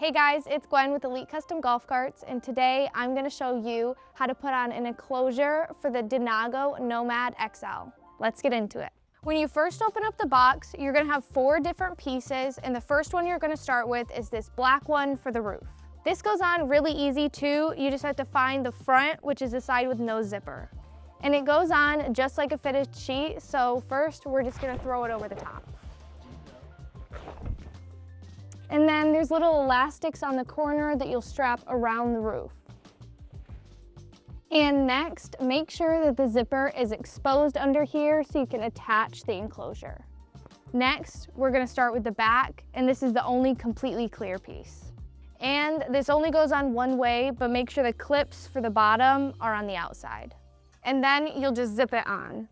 Hey guys, it's Gwen with Elite Custom Golf Carts, and today I'm going to show you how to put on an enclosure for the Denago Nomad XL. Let's get into it. When you first open up the box, you're going to have 4 different pieces, and the first one you're going to start with is this black one for the roof. This goes on really easy too. You just have to find the front, which is the side with no zipper. And it goes on just like a fitted sheet, so first we're just going to throw it over the top. And then there's little elastics on the corner that you'll strap around the roof. And next, make sure that the zipper is exposed under here so you can attach the enclosure. Next, we're gonna start with the back, and this is the only completely clear piece. And this only goes on one way, but make sure the clips for the bottom are on the outside. And then you'll just zip it on.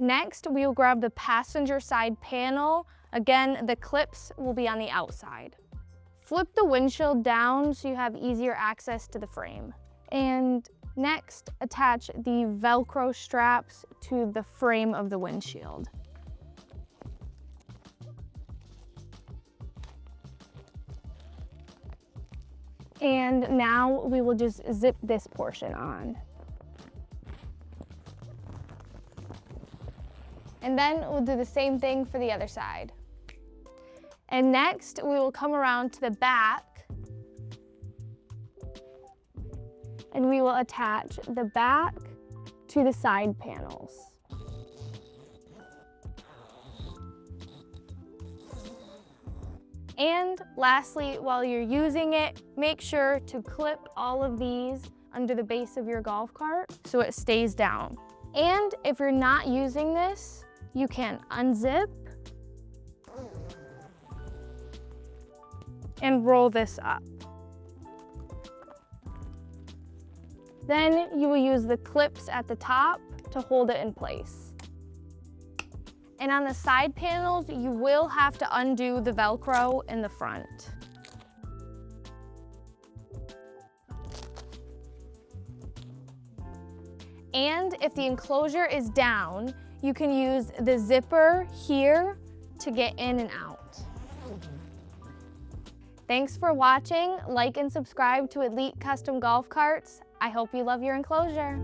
Next, we will grab the passenger side panel. Again, the clips will be on the outside. Flip the windshield down so you have easier access to the frame. And next, attach the Velcro straps to the frame of the windshield. And now we will just zip this portion on. And then we'll do the same thing for the other side. And next, we will come around to the back and we will attach the back to the side panels. And lastly, while you're using it, make sure to clip all of these under the base of your golf cart so it stays down. And if you're not using this, you can unzip and roll this up. Then you will use the clips at the top to hold it in place. And on the side panels, you will have to undo the Velcro in the front. And if the enclosure is down, you can use the zipper here to get in and out. Thanks for watching. Like and subscribe to Elite Custom Golf Carts. I hope you love your enclosure.